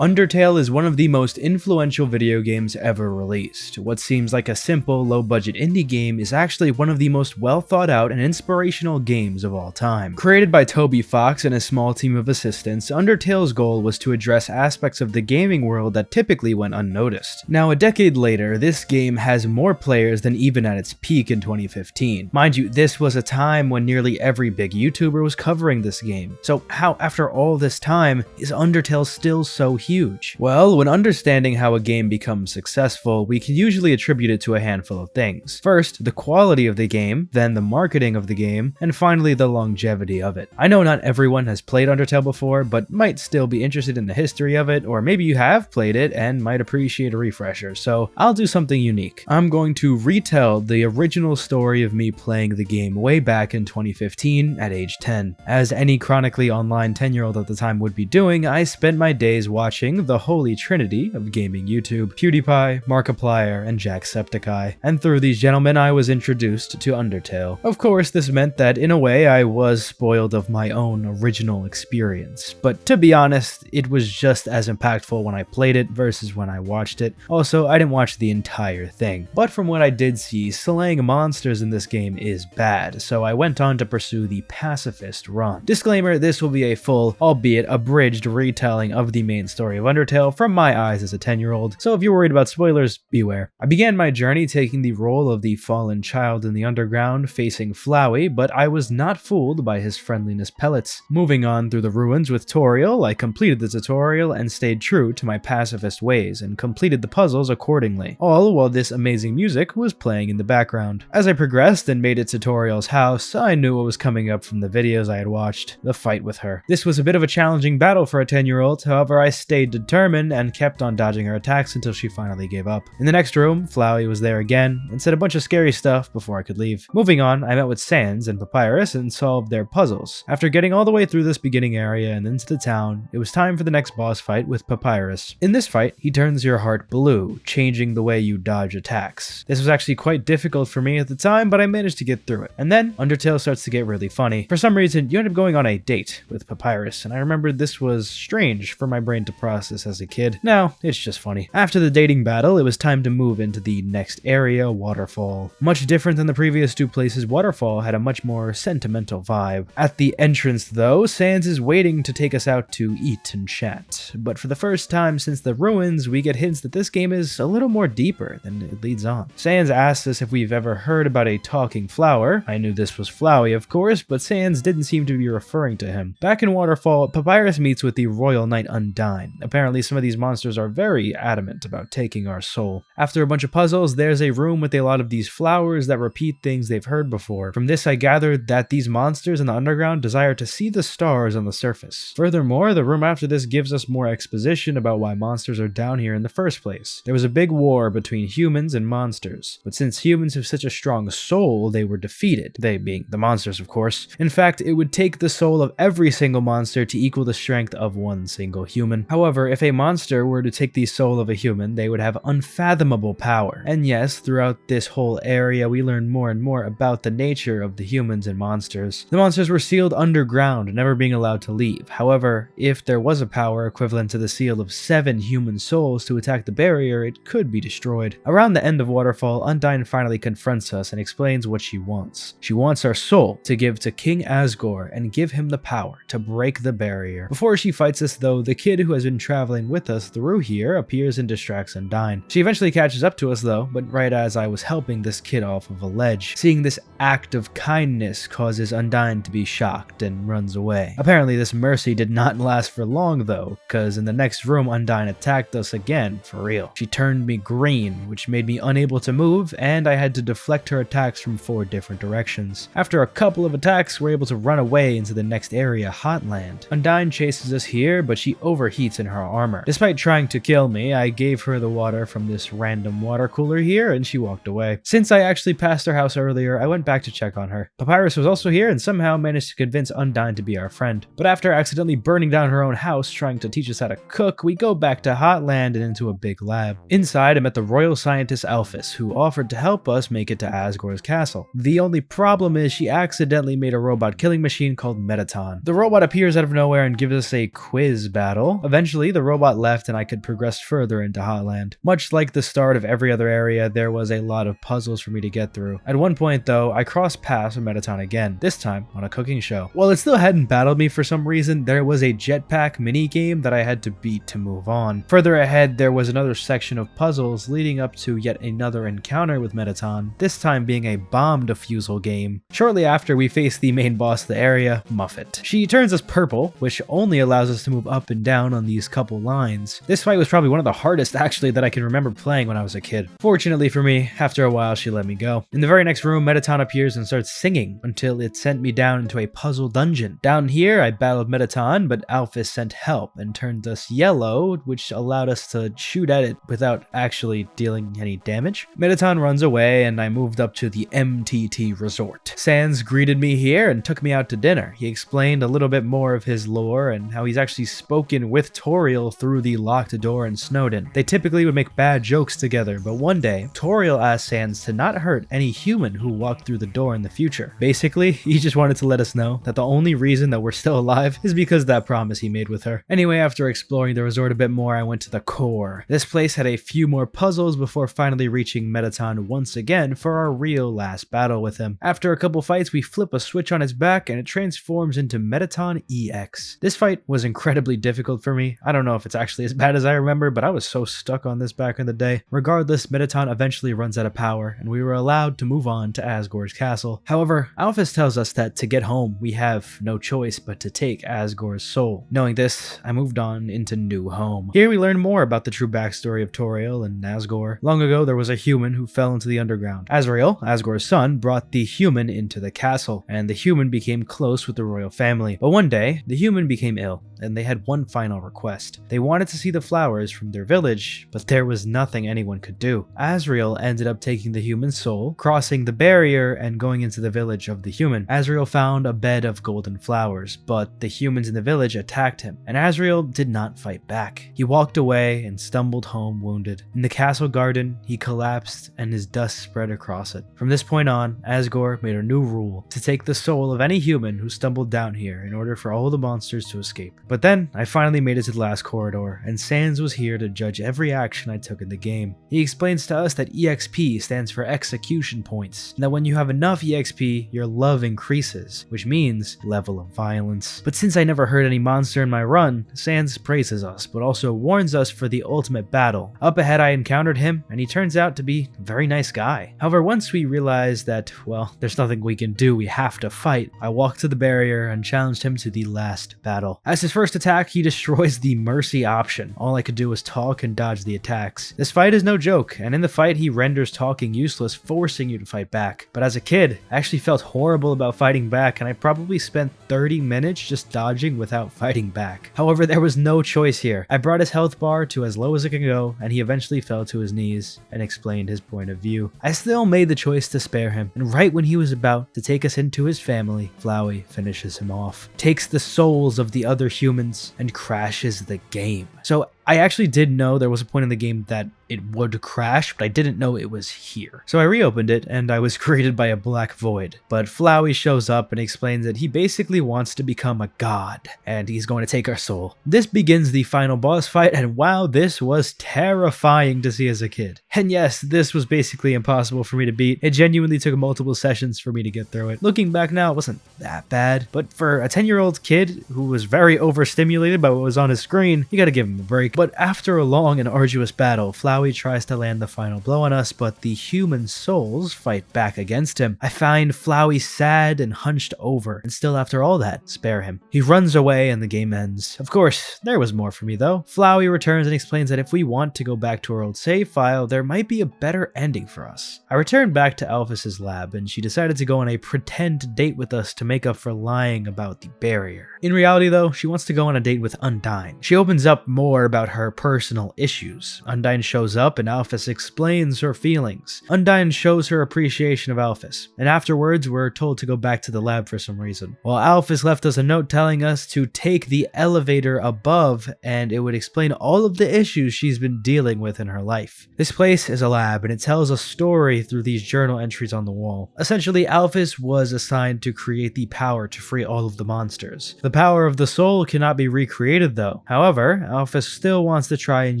Undertale is one of the most influential video games ever released. What seems like a simple, low-budget indie game is actually one of the most well-thought-out and inspirational games of all time. Created by Toby Fox and a small team of assistants, Undertale's goal was to address aspects of the gaming world that typically went unnoticed. Now, a decade later, this game has more players than even at its peak in 2015. Mind you, this was a time when nearly every big YouTuber was covering this game. So how, after all this time, is Undertale still so huge? Well, when understanding how a game becomes successful, we can usually attribute it to a handful of things. First, the quality of the game, then the marketing of the game, and finally the longevity of it. I know not everyone has played Undertale before, but might still be interested in the history of it, or maybe you have played it and might appreciate a refresher, so I'll do something unique. I'm going to retell the original story of me playing the game way back in 2015 at age 10. As any chronically online 10-year-old at the time would be doing, I spent my days watching the holy trinity of gaming YouTube: PewDiePie, Markiplier, and Jacksepticeye. And through these gentlemen, I was introduced to Undertale. Of course, this meant that in a way I was spoiled of my own original experience. But to be honest, it was just as impactful when I played it versus when I watched it. Also, I didn't watch the entire thing. But from what I did see, slaying monsters in this game is bad, so I went on to pursue the pacifist run. Disclaimer, this will be a full, albeit abridged, retelling of the main story of Undertale from my eyes as a 10-year-old, so if you're worried about spoilers, beware. I began my journey taking the role of the fallen child in the underground, facing Flowey, but I was not fooled by his friendliness pellets. Moving on through the ruins with Toriel, I completed the tutorial and stayed true to my pacifist ways, and completed the puzzles accordingly, all while this amazing music was playing in the background. As I progressed and made it to Toriel's house, I knew what was coming up from the videos I had watched: the fight with her. This was a bit of a challenging battle for a 10-year-old, however I stayed determined and kept on dodging her attacks until she finally gave up. In the next room, Flowey was there again and said a bunch of scary stuff before I could leave. Moving on, I met with Sans and Papyrus and solved their puzzles. After getting all the way through this beginning area and into the town, it was time for the next boss fight with Papyrus. In this fight, he turns your heart blue, changing the way you dodge attacks. This was actually quite difficult for me at the time, but I managed to get through it. And then, Undertale starts to get really funny. For some reason, you end up going on a date with Papyrus, and I remembered this was strange for my brain to process as a kid. Now, it's just funny. After the dating battle, it was time to move into the next area, Waterfall. Much different than the previous two places, Waterfall had a much more sentimental vibe. At the entrance though, Sans is waiting to take us out to eat and chat. But for the first time since the ruins, we get hints that this game is a little more deeper than it leads on. Sans asks us if we've ever heard about a talking flower. I knew this was Flowey, of course, but Sans didn't seem to be referring to him. Back in Waterfall, Papyrus meets with the Royal Knight Undyne. Apparently some of these monsters are very adamant about taking our soul. After a bunch of puzzles, there's a room with a lot of these flowers that repeat things they've heard before. From this I gathered that these monsters in the underground desire to see the stars on the surface. Furthermore, the room after this gives us more exposition about why monsters are down here in the first place. There was a big war between humans and monsters, but since humans have such a strong soul, they were defeated. They being the monsters, of course. In fact, it would take the soul of every single monster to equal the strength of one single human. However, if a monster were to take the soul of a human, they would have unfathomable power. And yes, throughout this whole area, we learn more and more about the nature of the humans and monsters. The monsters were sealed underground, never being allowed to leave. However, if there was a power equivalent to the seal of 7 human souls to attack the barrier, it could be destroyed. Around the end of Waterfall, Undyne finally confronts us and explains what she wants. She wants our soul to give to King Asgore and give him the power to break the barrier. Before she fights us though, the kid who has been traveling with us through here appears and distracts Undyne. She eventually catches up to us though, but right as I was helping this kid off of a ledge. Seeing this act of kindness causes Undyne to be shocked and runs away. Apparently this mercy did not last for long though, cause in the next room Undyne attacked us again, for real. She turned me green, which made me unable to move, and I had to deflect her attacks from 4 different directions. After a couple of attacks, we're able to run away into the next area, Hotland. Undyne chases us here, but she overheats in her armor. Despite trying to kill me, I gave her the water from this random water cooler here and she walked away. Since I actually passed her house earlier, I went back to check on her. Papyrus was also here and somehow managed to convince Undyne to be our friend. But after accidentally burning down her own house trying to teach us how to cook, we go back to Hotland and into a big lab. Inside, I met the royal scientist Alphys, who offered to help us make it to Asgore's castle. The only problem is she accidentally made a robot killing machine called Metaton. The robot appears out of nowhere and gives us a quiz battle. Eventually Eventually, the robot left and I could progress further into Hotland. Much like the start of every other area, there was a lot of puzzles for me to get through. At one point though, I crossed paths with Mettaton again, this time on a cooking show. While it still hadn't battled me for some reason, there was a jetpack mini-game that I had to beat to move on. Further ahead, there was another section of puzzles leading up to yet another encounter with Mettaton, this time being a bomb defusal game. Shortly after, we face the main boss of the area, Muffet. She turns us purple, which only allows us to move up and down on these couple lines. This fight was probably one of the hardest actually that I can remember playing when I was a kid. Fortunately for me, after a while she let me go. In the very next room, Mettaton appears and starts singing until it sent me down into a puzzle dungeon. Down here, I battled Mettaton, but Alphys sent help and turned us yellow, which allowed us to shoot at it without actually dealing any damage. Mettaton runs away and I moved up to the MTT resort. Sans greeted me here and took me out to dinner. He explained a little bit more of his lore and how he's actually spoken with Toriel through the locked door in Snowdin. They typically would make bad jokes together, but one day, Toriel asked Sans to not hurt any human who walked through the door in the future. Basically, he just wanted to let us know that the only reason that we're still alive is because of that promise he made with her. Anyway, after exploring the resort a bit more, I went to the core. This place had a few more puzzles before finally reaching Mettaton once again for our real last battle with him. After a couple fights, we flip a switch on his back and it transforms into Mettaton EX. This fight was incredibly difficult for me. I don't know if it's actually as bad as I remember, but I was so stuck on this back in the day. Regardless, Mettaton eventually runs out of power and we were allowed to move on to Asgore's castle. However, Alphys tells us that to get home, we have no choice but to take Asgore's soul. Knowing this, I moved on into New Home. Here we learn more about the true backstory of Toriel and Asgore. Long ago, there was a human who fell into the underground. Azrael, Asgore's son, brought the human into the castle, and the human became close with the royal family. But one day, the human became ill, and they had one final request. They wanted to see the flowers from their village, but there was nothing anyone could do. Azrael ended up taking the human's soul, crossing the barrier, and going into the village of the human. Azrael found a bed of golden flowers, but the humans in the village attacked him, and Azrael did not fight back. He walked away and stumbled home wounded. In the castle garden, he collapsed and his dust spread across it. From this point on, Asgore made a new rule to take the soul of any human who stumbled down here in order for all the monsters to escape. But then, I finally made it to the last corridor, and Sans was here to judge every action I took in the game. He explains to us that EXP stands for execution points, and that when you have enough EXP, your love increases, which means level of violence. But since I never hurt any monster in my run, Sans praises us, but also warns us for the ultimate battle. Up ahead I encountered him, and he turns out to be a very nice guy. However, once we realized that, well, there's nothing we can do, we have to fight, I walked to the barrier and challenged him to the last battle. As his first attack, he destroys the mercy option. All I could do was talk and dodge the attacks. This fight is no joke, and in the fight he renders talking useless, forcing you to fight back. But as a kid, I actually felt horrible about fighting back, and I probably spent 30 minutes just dodging without fighting back. However, there was no choice here. I brought his health bar to as low as it can go, and he eventually fell to his knees and explained his point of view. I still made the choice to spare him, and right when he was about to take us into his family, Flowey finishes him off, takes the souls of the other humans, and crashes the game. So I actually did know there was a point in the game that it would crash, but I didn't know it was here. So I reopened it, and I was greeted by a black void. But Flowey shows up and explains that he basically wants to become a god, and he's going to take our soul. This begins the final boss fight, and wow, this was terrifying to see as a kid. And yes, this was basically impossible for me to beat. It genuinely took multiple sessions for me to get through it. Looking back now, it wasn't that bad, but for a 10-year-old kid who was very overstimulated by what was on his screen, you gotta give him a break. But after a long and arduous battle, Flowey tries to land the final blow on us, but the human souls fight back against him. I find Flowey sad and hunched over, and still after all that, spare him. He runs away and the game ends. Of course, there was more for me though. Flowey returns and explains that if we want to go back to our old save file, there might be a better ending for us. I returned back to Alphys's lab, and she decided to go on a pretend date with us to make up for lying about the barrier. In reality though, she wants to go on a date with Undyne. She opens up more about about her personal issues. Undyne shows up and Alphys explains her feelings. Undyne shows her appreciation of Alphys, and afterwards we're told to go back to the lab for some reason. Well, Alphys left us a note telling us to take the elevator above and it would explain all of the issues she's been dealing with in her life. This place is a lab and it tells a story through these journal entries on the wall. Essentially, Alphys was assigned to create the power to free all of the monsters. The power of the soul cannot be recreated though. However, Alphys still wants to try and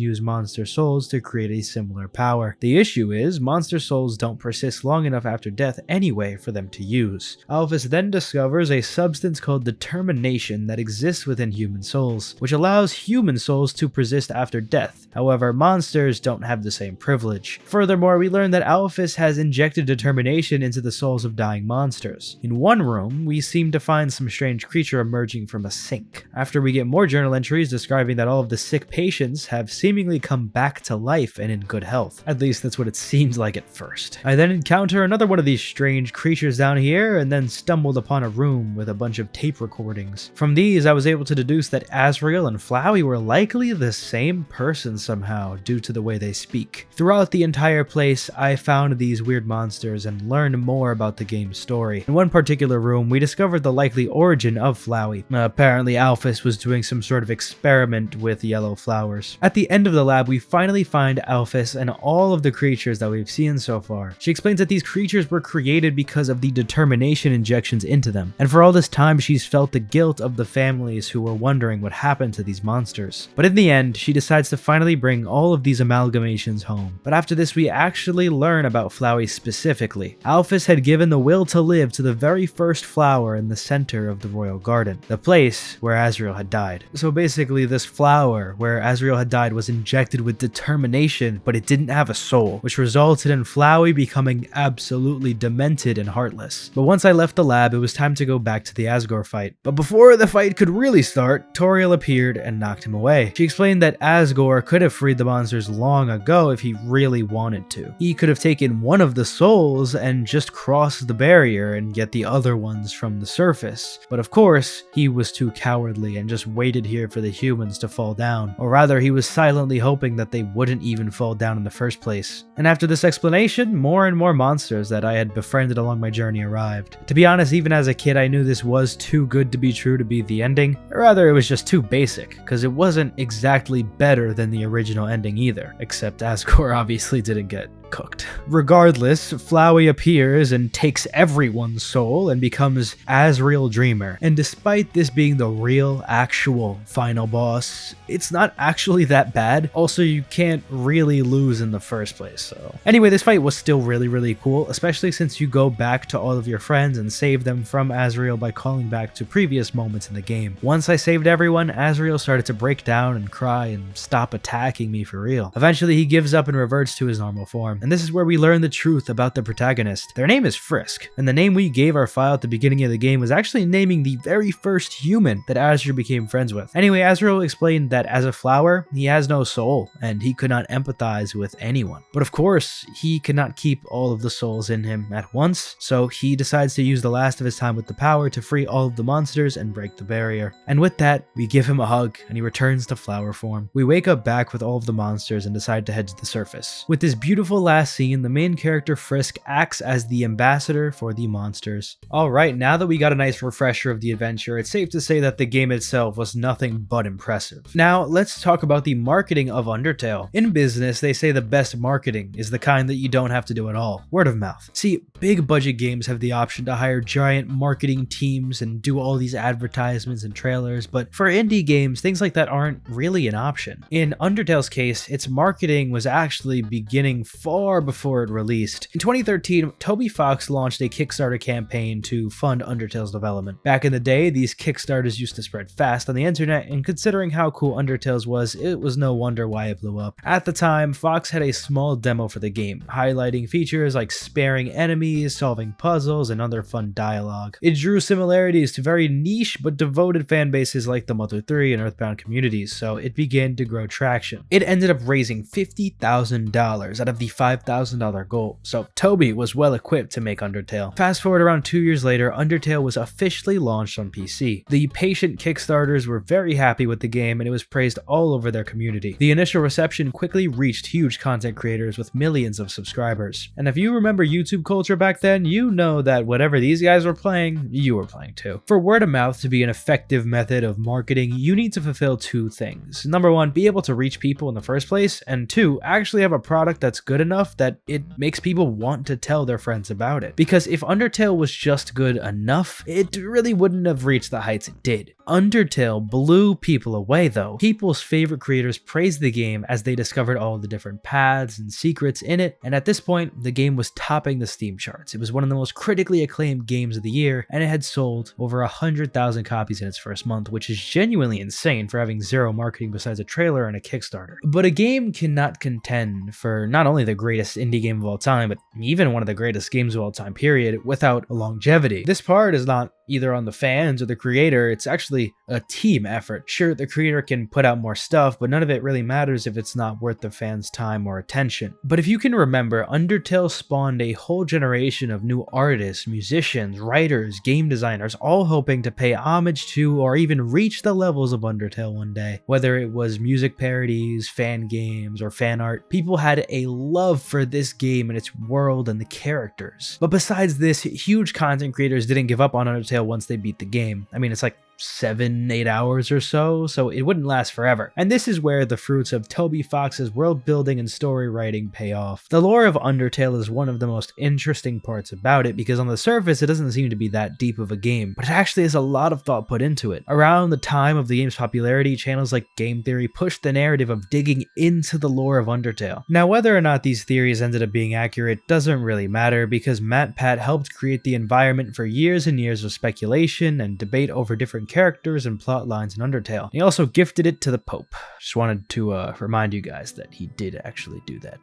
use monster souls to create a similar power. The issue is, monster souls don't persist long enough after death anyway for them to use. Alphys then discovers a substance called determination that exists within human souls, which allows human souls to persist after death. However, monsters don't have the same privilege. Furthermore, we learn that Alphys has injected determination into the souls of dying monsters. In one room, we seem to find some strange creature emerging from a sink. After we get more journal entries describing that all of the sick patients have seemingly come back to life and in good health. At least that's what it seemed like at first. I then encounter another one of these strange creatures down here and then stumbled upon a room with a bunch of tape recordings. From these, I was able to deduce that Asriel and Flowey were likely the same person somehow due to the way they speak. Throughout the entire place, I found these weird monsters and learned more about the game's story. In one particular room, we discovered the likely origin of Flowey. Apparently, Alphys was doing some sort of experiment with yellow flowers. At the end of the lab, we finally find Alphys and all of the creatures that we've seen so far. She explains that these creatures were created because of the determination injections into them, and for all this time she's felt the guilt of the families who were wondering what happened to these monsters. But in the end, she decides to finally bring all of these amalgamations home. But after this, we actually learn about Flowey specifically. Alphys had given the will to live to the very first flower in the center of the royal garden, the place where Asriel had died. So basically, this flower where Asriel had died was injected with determination, but it didn't have a soul, which resulted in Flowey becoming absolutely demented and heartless. But once I left the lab, it was time to go back to the Asgore fight. But before the fight could really start, Toriel appeared and knocked him away. She explained that Asgore could have freed the monsters long ago if he really wanted to. He could have taken one of the souls and just crossed the barrier and get the other ones from the surface. But of course, he was too cowardly and just waited here for the humans to fall down. Or rather, he was silently hoping that they wouldn't even fall down in the first place. And after this explanation, more and more monsters that I had befriended along my journey arrived. To be honest, even as a kid, I knew this was too good to be true to be the ending. Or rather, it was just too basic, because it wasn't exactly better than the original ending either, except Asgore obviously didn't get cooked. Regardless, Flowey appears and takes everyone's soul and becomes Asriel Dreamer. And despite this being the real, actual final boss, it's not actually that bad. Also, you can't really lose in the first place, so. Anyway, this fight was still really cool, especially since you go back to all of your friends and save them from Asriel by calling back to previous moments in the game. Once I saved everyone, Asriel started to break down and cry and stop attacking me for real. Eventually, he gives up and reverts to his normal form. And this is where we learn the truth about the protagonist. Their name is Frisk, and the name we gave our file at the beginning of the game was actually naming the very first human that Asriel became friends with. Anyway, Asriel explained that as a flower, he has no soul, and he could not empathize with anyone. But of course, he cannot keep all of the souls in him at once, so he decides to use the last of his time with the power to free all of the monsters and break the barrier. And with that, we give him a hug, and he returns to flower form. We wake up back with all of the monsters and decide to head to the surface. With this beautiful last scene, the main character Frisk acts as the ambassador for the monsters. Alright, now that we got a nice refresher of the adventure, it's safe to say that the game itself was nothing but impressive. Now, let's talk about the marketing of Undertale. In business, they say the best marketing is the kind that you don't have to do at all. Word of mouth. See, big budget games have the option to hire giant marketing teams and do all these advertisements and trailers, but for indie games, things like that aren't really an option. In Undertale's case, its marketing was actually beginning far before it released. In 2013, Toby Fox launched a Kickstarter campaign to fund Undertale's development. Back in the day, these Kickstarters used to spread fast on the internet, and considering how cool Undertale's was, it was no wonder why it blew up. At the time, Fox had a small demo for the game, highlighting features like sparing enemies, solving puzzles, and other fun dialogue. It drew similarities to very niche but devoted fan bases like the Mother 3 and Earthbound communities, so it began to grow traction. It ended up raising $50,000 out of the $25,000 goal, so Toby was well equipped to make Undertale. Fast forward around 2 years later, Undertale was officially launched on PC. The patient Kickstarters were very happy with the game and it was praised all over their community. The initial reception quickly reached huge content creators with millions of subscribers. And if you remember YouTube culture back then, you know that whatever these guys were playing, you were playing too. For word of mouth to be an effective method of marketing, you need to fulfill two things. Number one, be able to reach people in the first place, and two, actually have a product that's good enough that it makes people want to tell their friends about it. Because if Undertale was just good enough, it really wouldn't have reached the heights it did. Undertale blew people away though. People's favorite creators praised the game as they discovered all the different paths and secrets in it, and at this point, the game was topping the Steam charts. It was one of the most critically acclaimed games of the year, and it had sold over 100,000 copies in its first month, which is genuinely insane for having zero marketing besides a trailer and a Kickstarter. But a game cannot contend for not only the greatest indie game of all time, but even one of the greatest games of all time period without longevity. This part is not either on the fans or the creator, it's actually a team effort. Sure, the creator can put out more stuff, but none of it really matters if it's not worth the fans' time or attention. But if you can remember, Undertale spawned a whole generation of new artists, musicians, writers, game designers, all hoping to pay homage to or even reach the levels of Undertale one day. Whether it was music parodies, fan games, or fan art, people had a love for this game and its world and the characters. But besides this, huge content creators didn't give up on Undertale once they beat the game. I mean, it's like 7-8 hours or so it wouldn't last forever. And this is where the fruits of Toby Fox's world building and story writing pay off. The lore of Undertale is one of the most interesting parts about it because on the surface it doesn't seem to be that deep of a game, but it actually has a lot of thought put into it. Around the time of the game's popularity, channels like Game Theory pushed the narrative of digging into the lore of Undertale. Now, whether or not these theories ended up being accurate doesn't really matter because MatPat helped create the environment for years and years of speculation and debate over different characters and plot lines in Undertale. He also gifted it to the Pope. Just wanted to remind you guys that he did actually do that.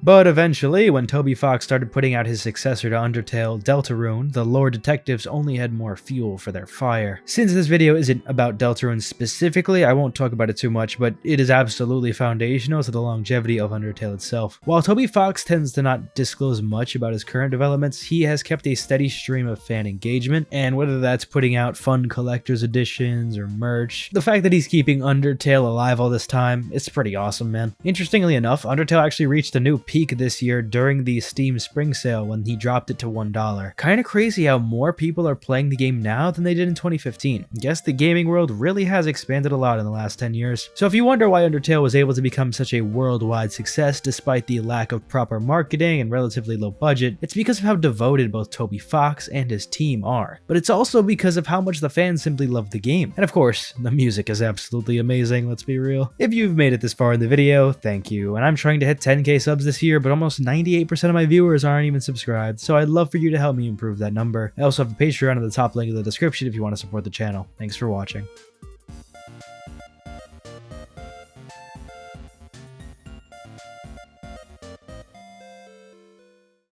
But eventually, when Toby Fox started putting out his successor to Undertale, Deltarune, the lore detectives only had more fuel for their fire. Since this video isn't about Deltarune specifically, I won't talk about it too much, but it is absolutely foundational to the longevity of Undertale itself. While Toby Fox tends to not disclose much about his current developments, he has kept a steady stream of fan engagement, and whether that's putting out fun collector's editions or merch, the fact that he's keeping Undertale alive all this time, it's pretty awesome, man. Interestingly enough, Undertale actually reached a new peak this year during the Steam Spring Sale when he dropped it to $1. Kinda crazy how more people are playing the game now than they did in 2015. I guess the gaming world really has expanded a lot in the last 10 years. So if you wonder why Undertale was able to become such a worldwide success despite the lack of proper marketing and relatively low budget, it's because of how devoted both Toby Fox and his team are. But it's also because of how much the fans simply love the game. And of course, the music is absolutely amazing, let's be real. If you've made it this far in the video, thank you. And I'm trying to hit 10k subs this year, but almost 98% of my viewers aren't even subscribed, so I'd love for you to help me improve that number. I also have a Patreon in the top link in the description if you want to support the channel. Thanks for watching.